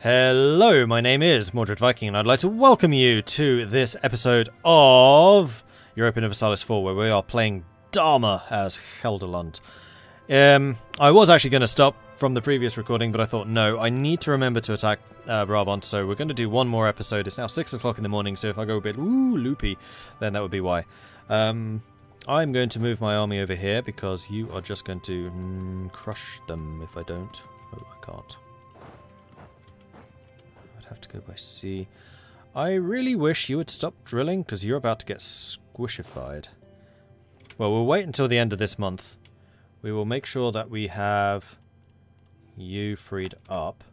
Hello, my name is Mordred Viking, and I'd like to welcome you to this episode of Europa Universalis IV, where we are playing Dharma as Gelre. I was actually going to stop from the previous recording, but I thought, no, I need to remember to attack Brabant, so we're going to do one more episode. It's now 6 o'clock in the morning, so if I go a bit loopy, then that would be why. I'm going to move my army over here, because you are just going to crush them if I don't. Oh, I can't. Have to go by sea. I really wish you would stop drilling, because you're about to get squishified. Well, we'll wait until the end of this month. We will make sure that we have you freed up.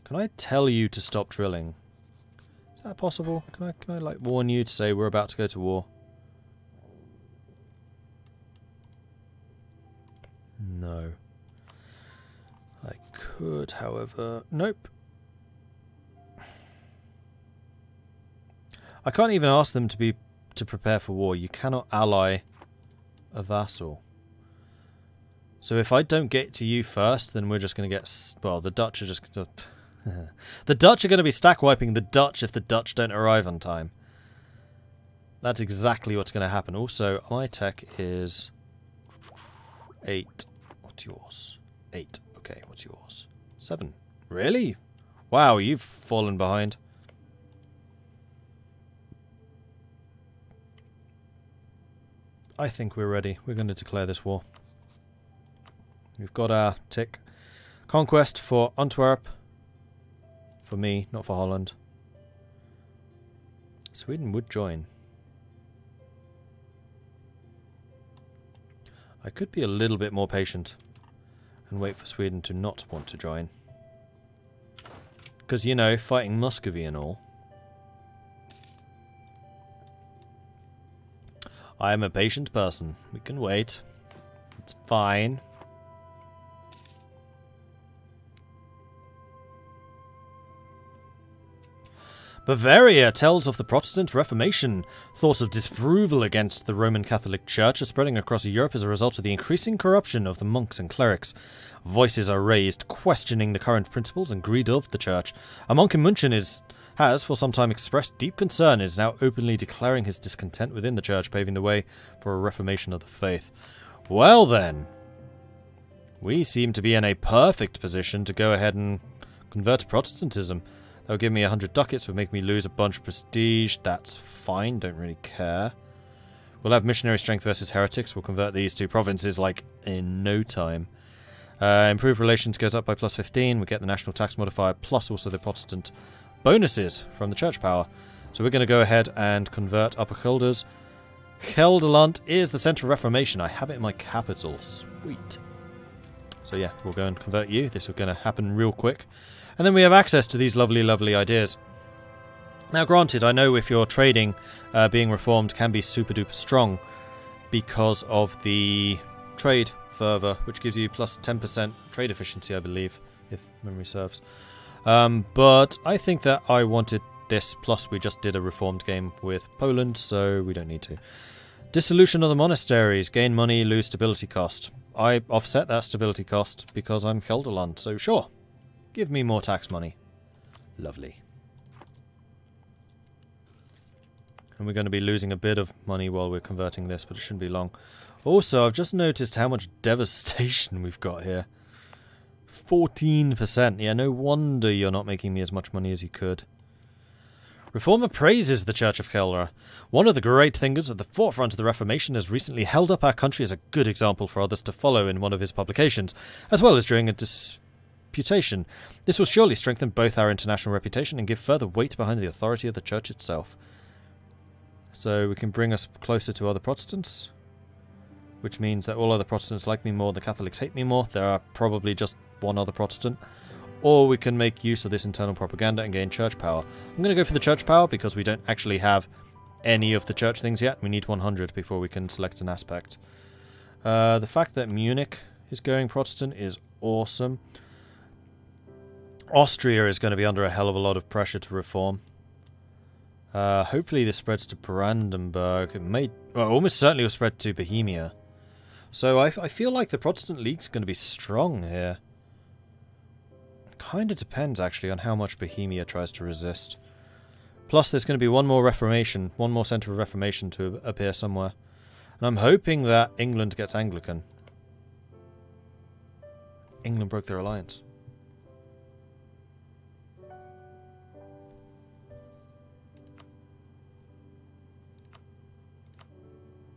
Can I tell you to stop drilling? Is that possible? Can I like warn you to say we're about to go to war? No. I could, however... Nope. I can't even ask them to prepare for war. You cannot ally a vassal. So if I don't get to you first, then we're just going to get... Well, the Dutch are just... The Dutch are going to be stack wiping the Dutch if the Dutch don't arrive on time. That's exactly what's going to happen. Also, my tech is... 8. What's yours? 8. Okay, what's yours? 7. Really? Wow, you've fallen behind. I think we're ready. We're going to declare this war. We've got our tick. Conquest for Antwerp. For me, not for Holland. Sweden would join. I could be a little bit more patient and wait for Sweden to not want to join. Because, you know, fighting Muscovy and all. I am a patient person. We can wait. It's fine. Bavaria tells of the Protestant Reformation. Thoughts of disapproval against the Roman Catholic Church are spreading across Europe as a result of the increasing corruption of the monks and clerics. Voices are raised questioning the current principles and greed of the Church. A monk in München has for some time expressed deep concern and is now openly declaring his discontent within the Church, paving the way for a reformation of the faith. Well then, we seem to be in a perfect position to go ahead and convert to Protestantism. That'll give me 100 ducats, would make me lose a bunch of prestige. That's fine, don't really care. We'll have missionary strength versus heretics. We'll convert these two provinces like in no time. Improved relations goes up by plus 15. We get the national tax modifier plus also the Protestant bonuses from the church power. So we're going to go ahead and convert Upper Guelders. Gelderland is the centre of Reformation. I have it in my capital. Sweet. So yeah, we'll go and convert you. This is going to happen real quick. And then we have access to these lovely, lovely ideas. Now granted, I know if you're trading, being reformed can be super duper strong because of the trade fervour, which gives you plus 10% trade efficiency, I believe, if memory serves. But I think that I wanted this, plus we just did a reformed game with Poland, so we don't need to. Dissolution of the monasteries. Gain money, lose stability cost. I offset that stability cost because I'm Gelderland, so sure. Give me more tax money. Lovely. And we're going to be losing a bit of money while we're converting this, but it shouldn't be long. Also, I've just noticed how much devastation we've got here. 14%. Yeah, no wonder you're not making me as much money as you could. Reformer praises the Church of Gelre. One of the great thinkers at the forefront of the Reformation has recently held up our country as a good example for others to follow in one of his publications, as well as during a disputation. This will surely strengthen both our international reputation and give further weight behind the authority of the Church itself. So we can bring us closer to other Protestants, which means that all other Protestants like me more, the Catholics hate me more. There are probably just one other Protestant. Or we can make use of this internal propaganda and gain church power. I'm going to go for the church power because we don't actually have any of the church things yet. We need 100 before we can select an aspect. The fact that Munich is going Protestant is awesome. Austria is going to be under a hell of a lot of pressure to reform. Hopefully this spreads to Brandenburg. It may, well, almost certainly will spread to Bohemia. So I feel like the Protestant League's going to be strong here. Kind of depends, actually, on how much Bohemia tries to resist. Plus, there's going to be one more Reformation, one more centre of Reformation to appear somewhere. And I'm hoping that England gets Anglican. England broke their alliance.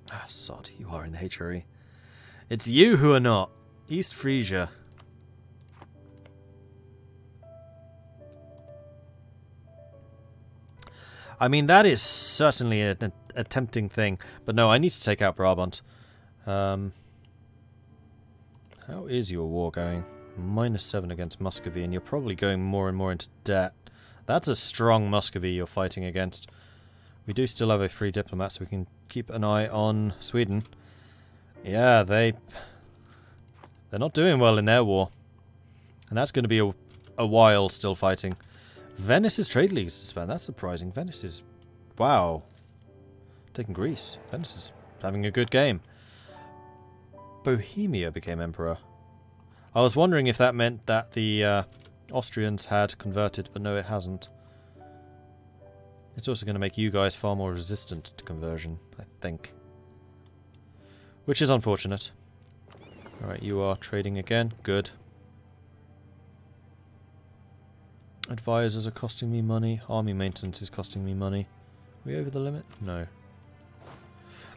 Ah, sod, you are in the HRE. It's you who are not. East Frisia. I mean, that is certainly a tempting thing. But no, I need to take out Brabant. How is your war going? -7 against Muscovy, and you're probably going more and more into debt. That's a strong Muscovy you're fighting against. We do still have a free diplomat, so we can keep an eye on Sweden. Yeah, they're not doing well in their war. And that's going to be a while still fighting. Venice's trade league is suspended. That's surprising. Venice is... Wow. Taking Greece. Venice is having a good game. Bohemia became emperor. I was wondering if that meant that the Austrians had converted, but no, it hasn't. It's also going to make you guys far more resistant to conversion, I think. Which is unfortunate. Alright, you are trading again. Good. Advisors are costing me money. Army maintenance is costing me money. Are we over the limit? No.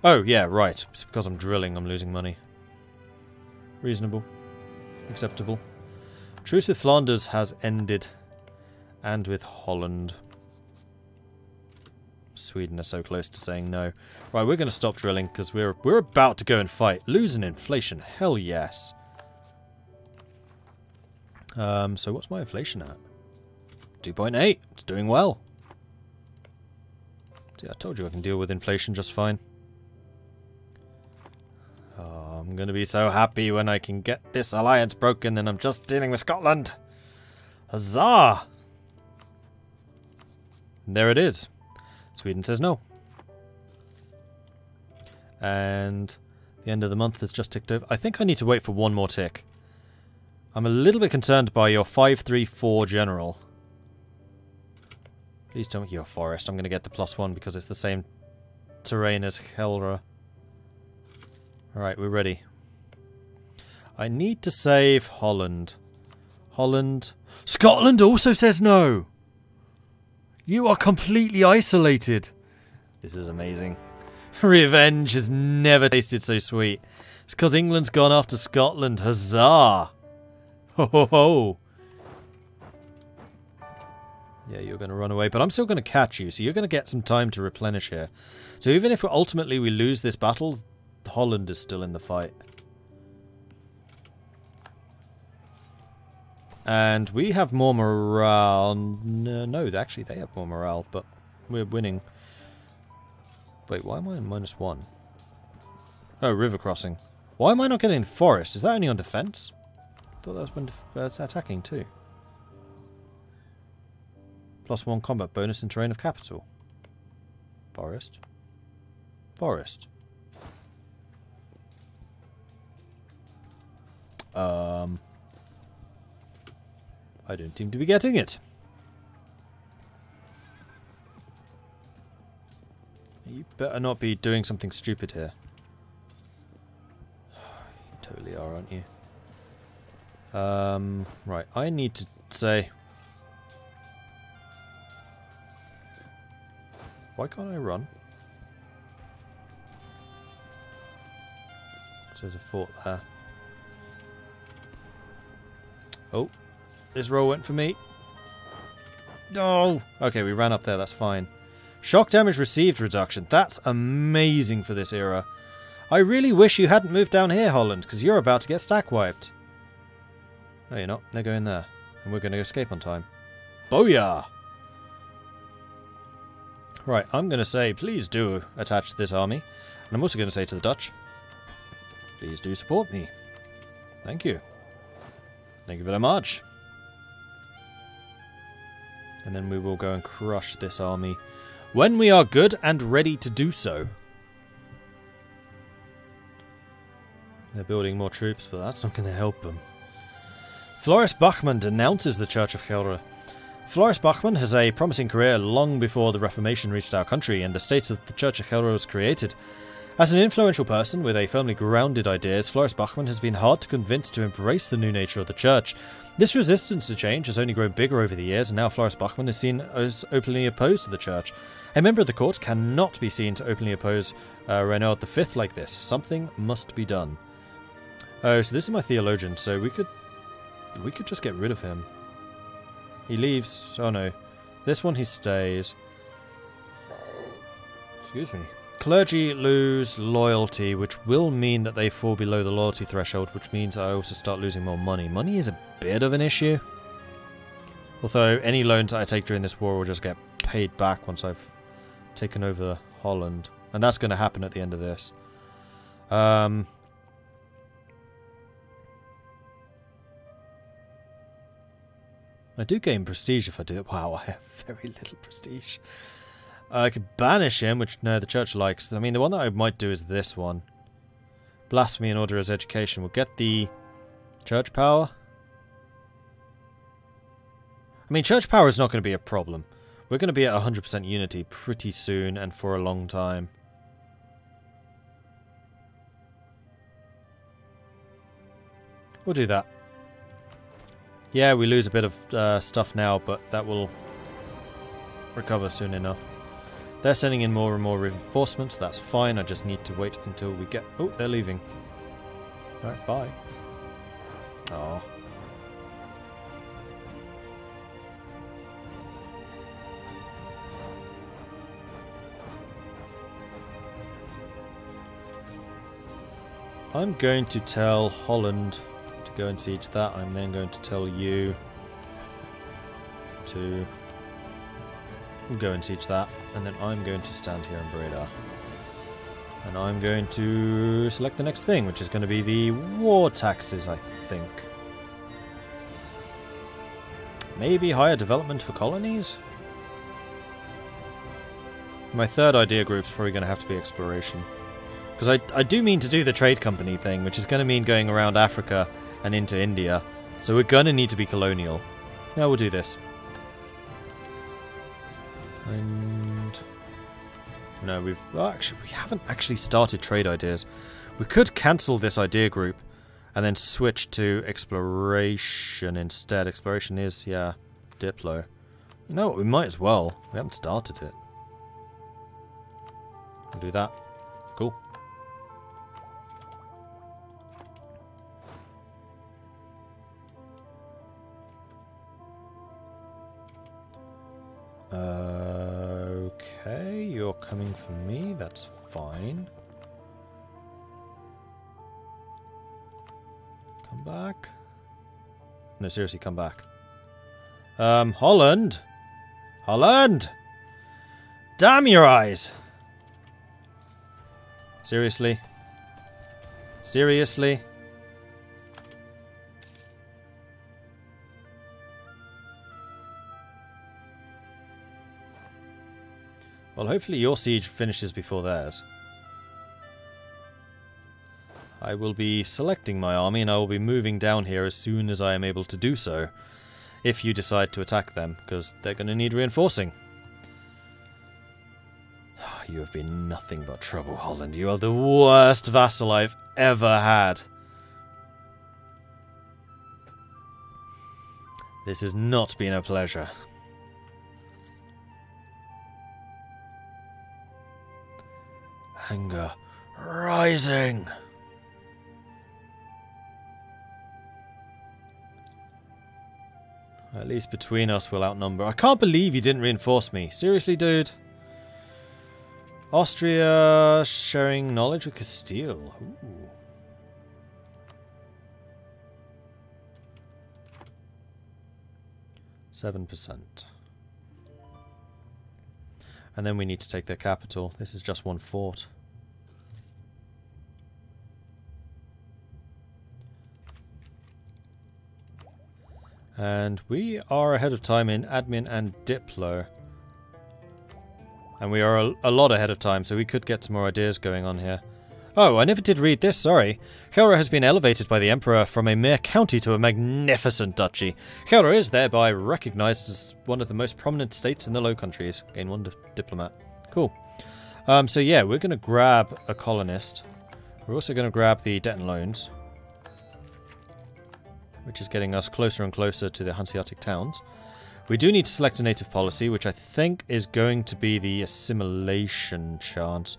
Oh, yeah, right. It's because I'm drilling I'm losing money. Reasonable. Acceptable. Truce with Flanders has ended. And with Holland. Sweden are so close to saying no. Right, we're going to stop drilling because we're about to go and fight. Losing inflation. Hell yes. So what's my inflation at? 2.8. It's doing well. See, I told you I can deal with inflation just fine. Oh, I'm going to be so happy when I can get this alliance broken, then I'm just dealing with Scotland. Huzzah! And there it is. Sweden says no. And the end of the month has just ticked over. I think I need to wait for one more tick. I'm a little bit concerned by your 534 general. Please tell me you're forest. I'm going to get the +1 because it's the same terrain as Gelre. Alright, we're ready. I need to save Holland. Holland. Scotland also says no! You are completely isolated. This is amazing. Revenge has never tasted so sweet. It's because England's gone after Scotland. Huzzah! Ho ho ho! Yeah, you're going to run away, but I'm still going to catch you, so you're going to get some time to replenish here. So even if ultimately we lose this battle, Holland is still in the fight. And we have more morale. No, actually they have more morale, but we're winning. Wait, why am I on -1? Oh, river crossing. Why am I not getting forest? Is that only on defense? I thought that was when attacking too. +1 combat bonus in terrain of capital. Forest. Forest. I don't seem to be getting it. You better not be doing something stupid here. You totally are, aren't you? Right, I need to say... Why can't I run? There's a fort there. Oh. This roll went for me. No! Okay, we ran up there, that's fine. Shock damage received reduction. That's amazing for this era. I really wish you hadn't moved down here, Holland, because you're about to get stack wiped. No, you're not. They're going there. And we're going to escape on time. Booyah! Right, I'm going to say, please do attach this army. And I'm also going to say to the Dutch, please do support me. Thank you. Thank you very much. And then we will go and crush this army when we are good and ready to do so. They're building more troops, but that's not going to help them. Floris Bachmann denounces the Church of Gelre. Floris Bachmann has a promising career long before the Reformation reached our country and the state of the Church of Gelre was created. As an influential person with a firmly grounded ideas, Floris Bachmann has been hard to convince to embrace the new nature of the Church. This resistance to change has only grown bigger over the years, and now Floris Bachmann is seen as openly opposed to the Church. A member of the court cannot be seen to openly oppose Reynard V like this. Something must be done. Oh, so this is my theologian, so we could just get rid of him. He leaves. Oh no. This one he stays. Excuse me. Clergy lose loyalty, which will mean that they fall below the loyalty threshold, which means I also start losing more money. Money is a bit of an issue. Although any loans I take during this war will just get paid back once I've taken over Holland. And that's going to happen at the end of this. I do gain prestige if I do it. Wow, I have very little prestige. I could banish him, which no, the church likes. I mean, the one that I might do is this one. Blasphemy and order as education. We'll get the church power. I mean, church power is not going to be a problem. We're going to be at 100% unity pretty soon and for a long time. We'll do that. Yeah, we lose a bit of stuff now, but that will recover soon enough. They're sending in more and more reinforcements. That's fine. I just need to wait until we get... Oh, they're leaving. Alright, bye. Oh. I'm going to tell Holland to go and siege that. I'm then going to tell you to go and siege that. And then I'm going to stand here in Breda. And I'm going to select the next thing, which is going to be the war taxes, I think. Maybe higher development for colonies? My third idea group's probably going to have to be exploration. Because I do mean to do the trade company thing, which is going to mean going around Africa and into India. So we're going to need to be colonial. Now we'll do this. And... no, we haven't actually started trade ideas. We could cancel this idea group and then switch to exploration instead. Exploration is, yeah, Diplo. You know what, we might as well. We haven't started it. We'll do that. Cool. Okay, you're coming for me, that's fine. Come back. No, seriously, come back. Holland! Holland! Damn your eyes! Seriously? Seriously? Well, hopefully your siege finishes before theirs. I will be selecting my army and I will be moving down here as soon as I am able to do so. If you decide to attack them, because they're going to need reinforcing. You have been nothing but trouble, Holland. You are the worst vassal I've ever had. This has not been a pleasure. Anger rising. At least between us we'll outnumber. I can't believe you didn't reinforce me. Seriously, dude? Austria sharing knowledge with Castile. Ooh. %. And then we need to take their capital. This is just one fort. And we are ahead of time in admin and Diplo. And we are a lot ahead of time, so we could get some more ideas going on here. Oh, I never did read this, sorry. Gelre has been elevated by the Emperor from a mere county to a magnificent duchy. Gelre is thereby recognised as one of the most prominent states in the Low Countries. Gain one diplomat. Cool. So yeah, we're going to grab a colonist. We're also going to grab the debt and loans, which is getting us closer and closer to the Hanseatic towns. We do need to select a native policy, which I think is going to be the assimilation chance.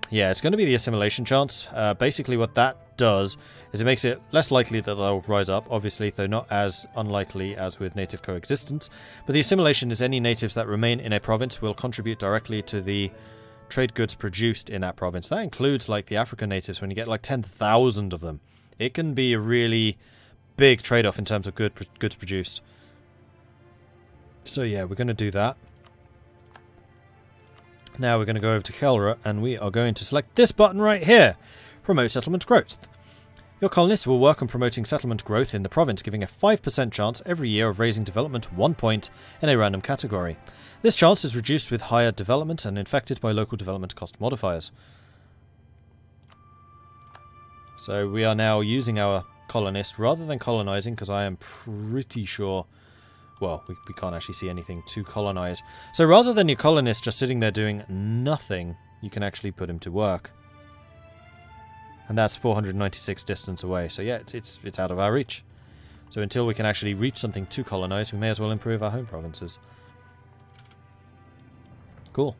Yeah, it's going to be the assimilation chance. Basically what that does is it makes it less likely that they'll rise up, obviously, though not as unlikely as with native coexistence. But the assimilation is any natives that remain in a province will contribute directly to the trade goods produced in that province. That includes like the African natives when you get like 10,000 of them. It can be a really big trade-off in terms of goods produced. So yeah, we're going to do that. Now we're going to go over to Gelre and we are going to select this button right here. Promote settlement growth. Your colonists will work on promoting settlement growth in the province, giving a 5% chance every year of raising development 1 point in a random category. This chance is reduced with higher development and infected by local development cost modifiers. So we are now using our colonist rather than colonizing, because I am pretty sure... Well, we can't actually see anything to colonize. So rather than your colonist just sitting there doing nothing, you can actually put him to work. And that's 496 distance away. So yeah, it's out of our reach. So until we can actually reach something to colonize, we may as well improve our home provinces. Cool.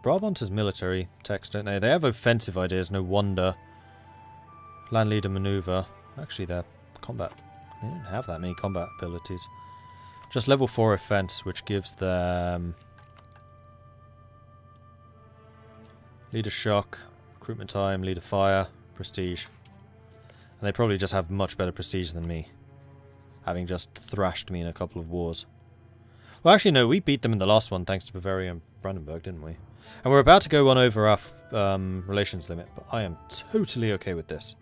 Brabant has military techs, don't they? They have offensive ideas, no wonder. Land leader maneuver. Actually, their combat... They don't have that many combat abilities. Just level 4 offense, which gives them... Leader shock, recruitment time, leader fire, prestige. And they probably just have much better prestige than me, having just thrashed me in a couple of wars. Well, actually, no, we beat them in the last one thanks to Bavaria and Brandenburg, didn't we? And we're about to go on over our relations limit, but I am totally okay with this.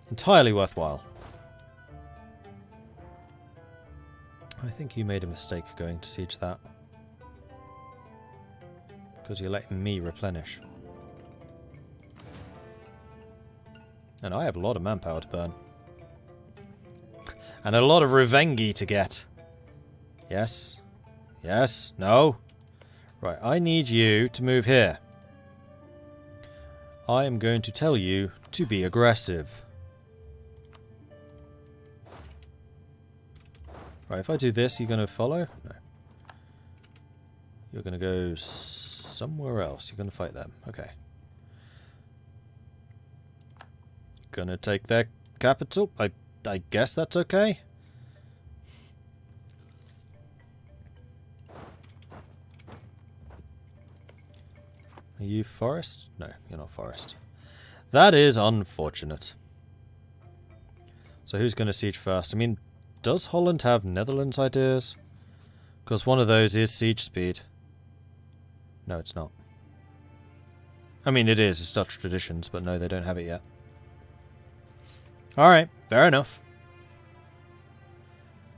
Entirely worthwhile. I think you made a mistake going to siege that. Because you're letting me replenish. And I have a lot of manpower to burn. And a lot of revengi to get. Yes. Yes. No. Right, I need you to move here. I am going to tell you to be aggressive. Right, if I do this, you're going to follow? No. You're going to go somewhere else. You're going to fight them. Okay. Gonna take their capital? I guess that's okay. Are you forest? No, you're not forest. That is unfortunate. So who's going to siege first? I mean, does Holland have Netherlands ideas? Because one of those is siege speed. No, it's not. I mean, it is. It's Dutch traditions, but no, they don't have it yet. Alright, fair enough.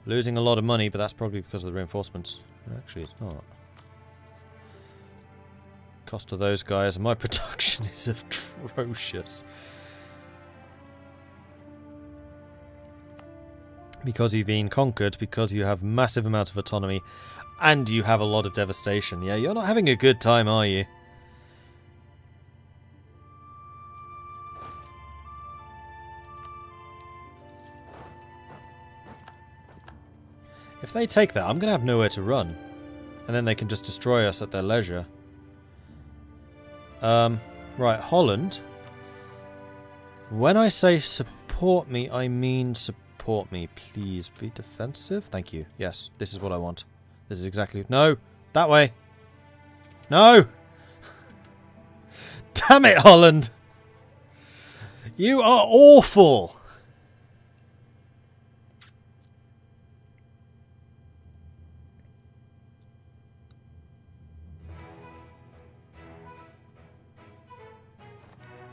Losing a lot of money, but that's probably because of the reinforcements. Actually, it's not. Cost of those guys, and my production is atrocious. Because you've been conquered, because you have massive amount of autonomy, and you have a lot of devastation. Yeah, you're not having a good time, are you? If they take that, I'm going to have nowhere to run. And then they can just destroy us at their leisure. Right, Holland. When I say support me, I mean support me. Please be defensive. Thank you. Yes, this is what I want. This is exactly... No! That way! No! Damn it, Holland! You are awful!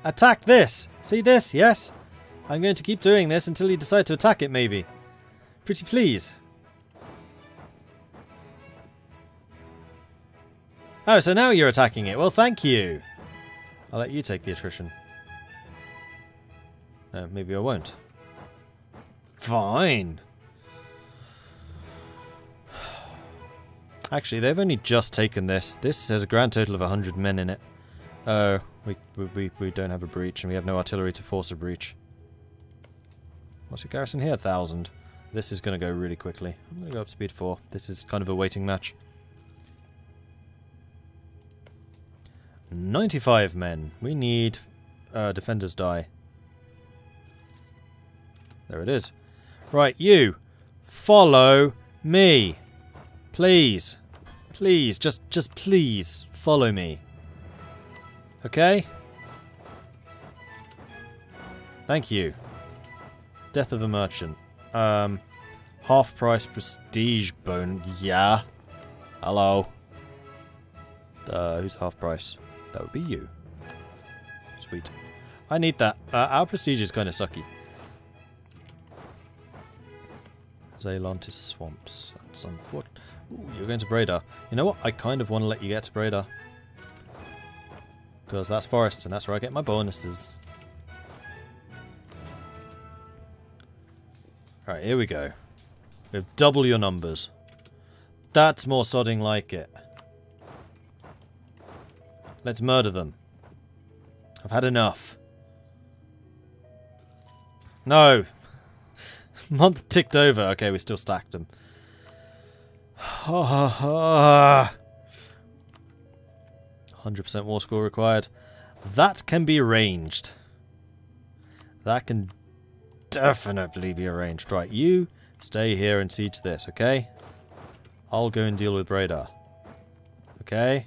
Attack this! See this? Yes? I'm going to keep doing this until you decide to attack it, maybe. Pretty please. Oh, so now you're attacking it. Well, thank you. I'll let you take the attrition. No, maybe I won't. Fine. Actually, they've only just taken this. This has a grand total of 100 men in it. Oh, we don't have a breach, and we have no artillery to force a breach. What's your garrison here? 1,000. This is going to go really quickly. I'm going to go up speed 4. This is kind of a waiting match. 95 men. We need defenders die. There it is. Right, you. Follow me. Please. Please, just please follow me. Okay? Thank you. Death of a merchant. Half price prestige bone. Yeah. Hello. Who's half price? That would be you. Sweet. I need that. Our prestige is kind of sucky. Zealantis swamps. That's unfortunate. Ooh, you're going to Breda. You know what? I kind of want to let you get to Breda. Because that's forest, and that's where I get my bonuses. Alright, here we go. We have double your numbers. That's more sodding like it. Let's murder them. I've had enough. No! Month ticked over. Okay, we still stacked them. 100% war score required. That can be arranged. That can definitely be arranged. Right, you stay here and siege this, okay? I'll go and deal with radar. Okay?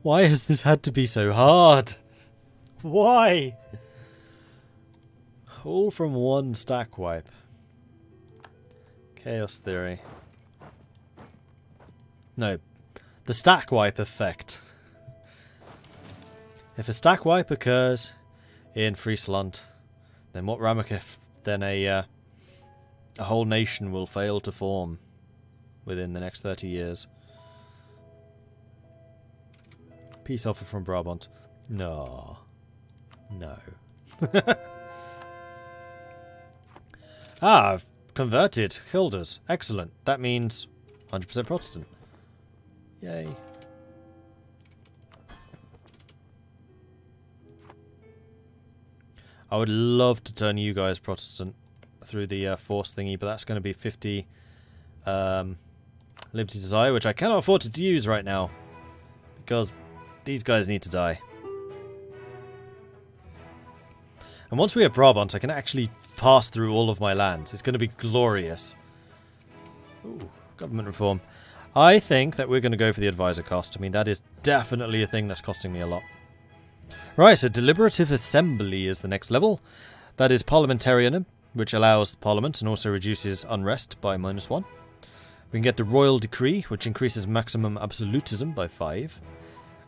Why has this had to be so hard? Why? All from one stack wipe. Chaos theory. No. The stack wipe effect. If a stack wipe occurs in Friesland, then what Ramakif, then a whole nation will fail to form within the next 30 years. Peace offer from Brabant. No. No. I've converted Hilders. Excellent. That means 100% Protestant. Yay. I would love to turn you guys Protestant through the force thingy, but that's going to be 50 Liberty Desire, which I cannot afford to use right now because these guys need to die. And once we have Brabant, I can actually pass through all of my lands. It's going to be glorious. Ooh, government reform. I think that we're going to go for the advisor cost. I mean, that is definitely a thing that's costing me a lot. Right, so deliberative assembly is the next level. That is parliamentarianism, which allows parliament and also reduces unrest by -1. We can get the royal decree, which increases maximum absolutism by 5.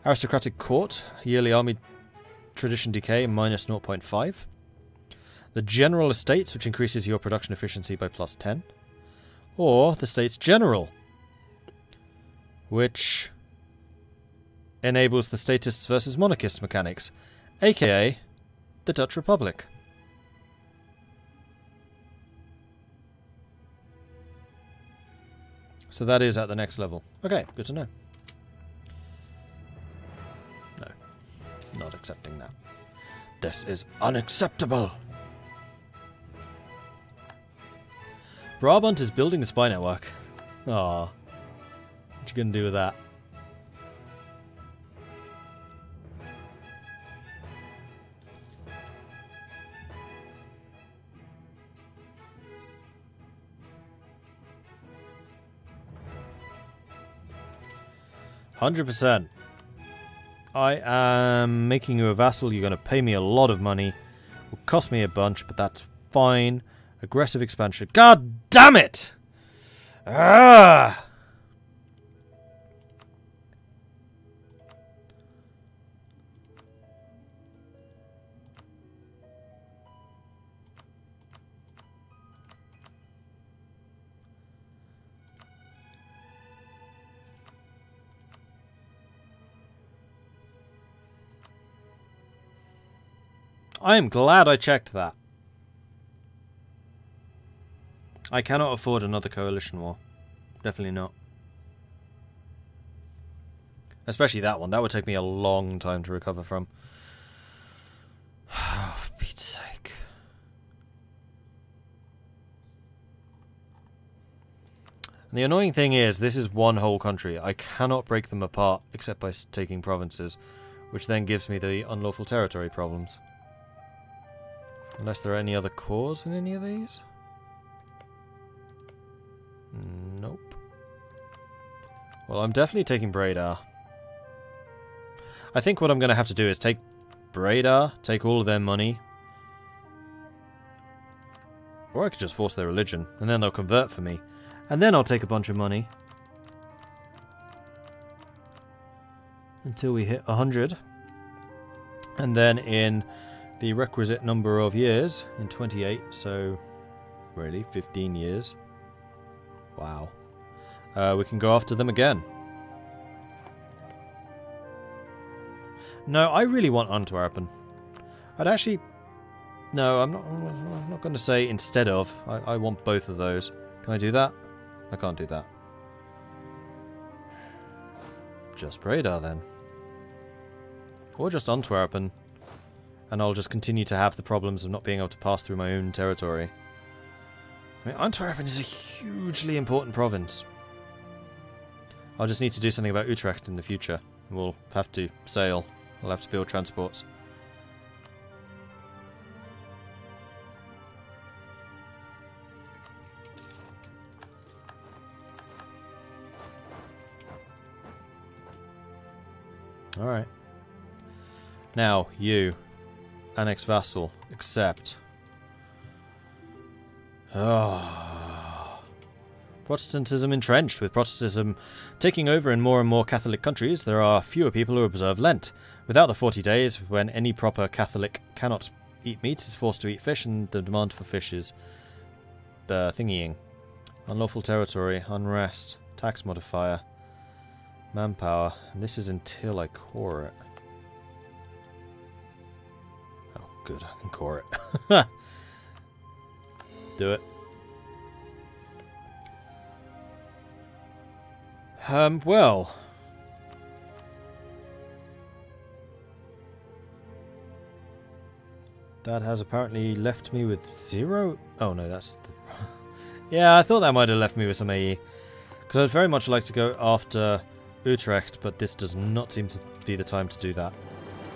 Aristocratic court, yearly army tradition decay -0.5. The general estates, which increases your production efficiency by +10. Or the States General, which enables the statists versus monarchist mechanics, aka the Dutch Republic. So that is at the next level. Okay, good to know. No, not accepting that. This is unacceptable. Brabant is building a spy network. Aww. What you gonna do with that? %. I am making you a vassal. You're going to pay me a lot of money. It will cost me a bunch, but that's fine. Aggressive expansion. God damn it! Ah! I am glad I checked that. I cannot afford another coalition war. Definitely not. Especially that one. That would take me a long time to recover from. Oh, for Pete's sake. And the annoying thing is, this is one whole country. I cannot break them apart except by taking provinces, which then gives me the unlawful territory problems. Unless there are any other cores in any of these? Nope. Well, I'm definitely taking Bradar. I think what I'm going to have to do is take Bradar, take all of their money. Or I could just force their religion, and then they'll convert for me. And then I'll take a bunch of money. Until we hit 100. And then in the requisite number of years, in 28, so really 15 years. Wow. We can go after them again. No, I really want Antwerpen. I'd actually... No, I'm not going to say instead of. I want both of those. Can I do that? I can't do that. Just Bradar then. Or just Antwerpen. And I'll just continue to have the problems of not being able to pass through my own territory. I mean, Antwerpen is a hugely important province. I'll just need to do something about Utrecht in the future. We'll have to sail. We'll have to build transports. Alright. Now, you. Annex vassal. Accept. Oh. Protestantism entrenched. With Protestantism taking over in more and more Catholic countries, there are fewer people who observe Lent. Without the 40 days, when any proper Catholic cannot eat meat, is forced to eat fish, and the demand for fish is thingying. Unlawful territory, unrest, tax modifier, manpower, and this is until I core it. Oh, good, I can core it. Do it. Well. That has apparently left me with 0. Oh no, that's... Yeah, I thought that might have left me with some AE. Because I'd very much like to go after Utrecht, but this does not seem to be the time to do that.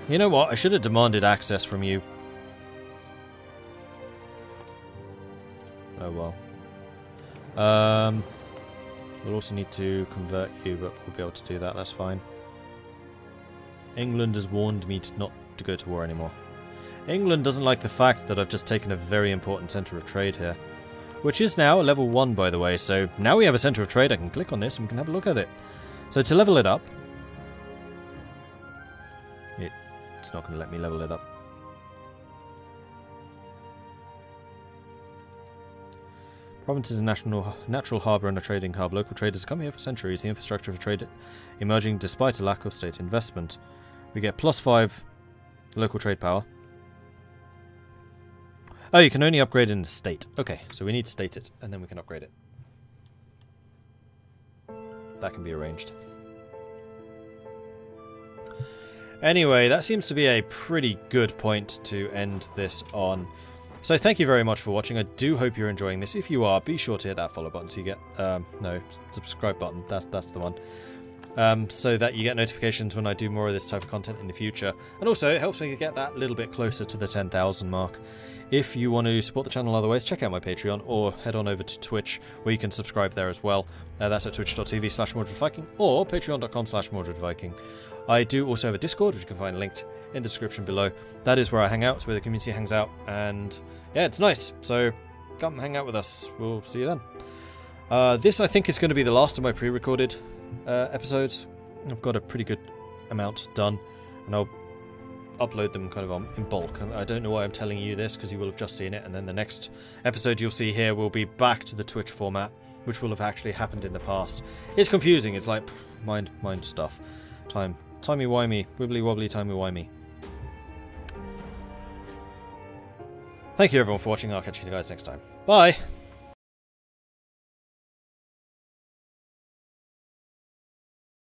You know what? I should have demanded access from you. Oh well. We'll also need to convert you, but we'll be able to do that, that's fine. England has warned me not to go to war anymore. England doesn't like the fact that I've just taken a very important centre of trade here. Which is now a level 1, by the way, so now we have a centre of trade. I can click on this and we can have a look at it. So to level it up... It's not going to let me level it up. Province is a natural harbour and a trading hub. Local traders come here for centuries. The infrastructure for trade emerging despite a lack of state investment. We get +5 local trade power. Oh, you can only upgrade in the state. Okay, so we need to state it, and then we can upgrade it. That can be arranged. Anyway, that seems to be a pretty good point to end this on. So thank you very much for watching. I do hope you're enjoying this. If you are, be sure to hit that follow button so you get... no, subscribe button. That's the one. So that you get notifications when I do more of this type of content in the future. And also, it helps me get that little bit closer to the 10,000 mark. If you want to support the channel other ways, check out my Patreon or head on over to Twitch where you can subscribe there as well. That's at twitch.tv/MordredViking or patreon.com/MordredViking. I do also have a Discord, which you can find linked in the description below. That is where I hang out. It's where the community hangs out. And yeah, it's nice. So come hang out with us. We'll see you then. This, I think, is going to be the last of my pre-recorded episodes. I've got a pretty good amount done. And I'll upload them kind of in bulk. I don't know why I'm telling you this, because you will have just seen it. And then the next episode you'll see here will be back to the Twitch format, which will have actually happened in the past. It's confusing. It's like mind stuff. Timey-wimey, wibbly-wobbly, timey-wimey. Thank you everyone for watching. I'll catch you guys next time. Bye!